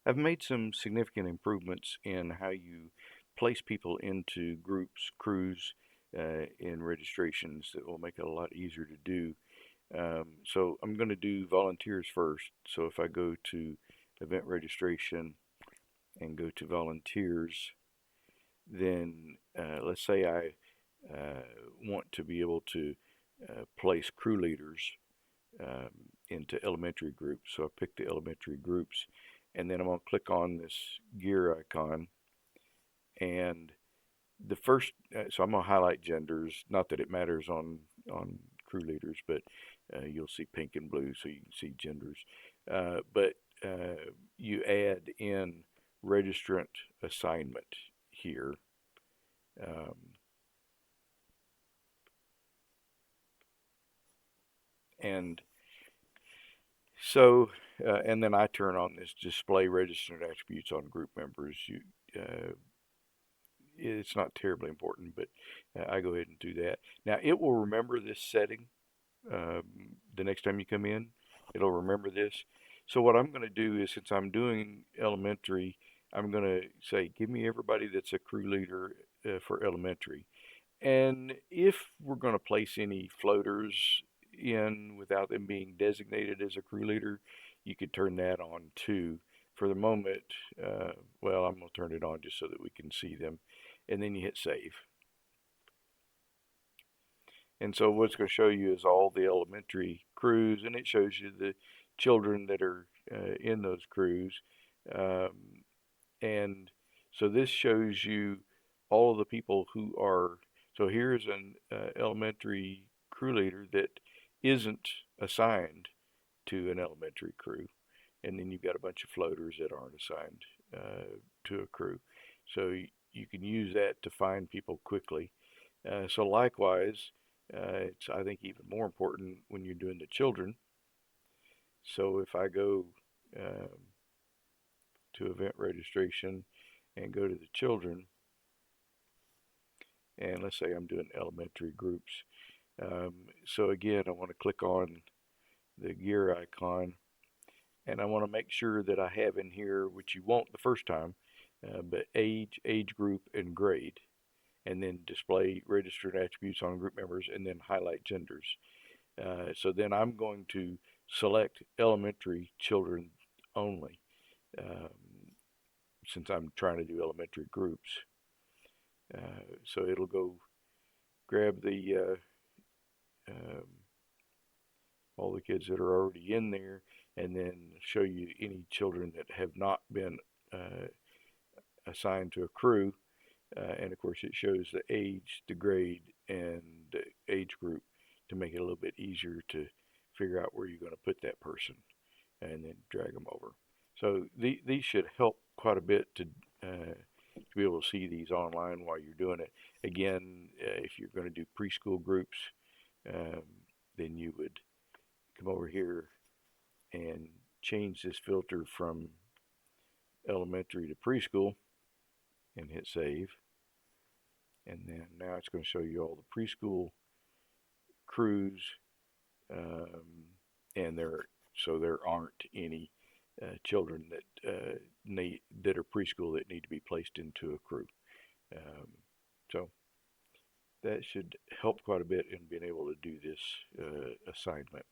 I've made some significant improvements in how you place people into groups, crews, in registrations that will make it a lot easier to do. So I'm going to do volunteers first. So if I go to event registration and go to volunteers, then let's say I want to be able to place crew leaders um, into elementary groups. So I pick the elementary groups, and then I'm going to click on this gear icon. And the first, so I'm going to highlight genders. Not that it matters on crew leaders, but you'll see pink and blue, so you can see genders. But you add in registrant assignment here. Um, and so, and then I turn on this display registered attributes on group members. It's not terribly important, but I go ahead and do that. Now it will remember this setting the next time you come in. It'll remember this. So what I'm going to do is, since I'm doing elementary, I'm going to say, give me everybody that's a crew leader for elementary. And if we're going to place any floaters in without them being designated as a crew leader, you could turn that on too. For the moment, well, I'm going to turn it on just so that we can see them. And then you hit save. And so what's going to show you is all the elementary crews, and it shows you the children that are in those crews. Um, and so this shows you all of the people who are. So here's an elementary crew leader that isn't assigned to an elementary crew, and then you've got a bunch of floaters that aren't assigned to a crew. So you can use that to find people quickly. So likewise, it's I think even more important when you're doing the children. So if I go um, to event registration and go to the children, and let's say I'm doing elementary groups. So again, I want to click on the gear icon, and I want to make sure that I have in here, which you won't the first time, but age group, and grade, and then display registered attributes on group members, and then highlight genders. So then I'm going to select elementary children only, um, since I'm trying to do elementary groups. So it'll go grab the um, all the kids that are already in there, and then show you any children that have not been uh, assigned to a crew. And of course, it shows the age, the grade, and the age group to make it a little bit easier to figure out where you're going to put that person, and then drag them over. So these should help quite a bit to be able to see these online while you're doing it. Again, if you're going to do preschool groups, um, then you would come over here and change this filter from elementary to preschool and hit save. And then now it's going to show you all the preschool crews, um, and there aren't any children that are preschool that need to be placed into a crew. Um, so that should help quite a bit in being able to do this assignment.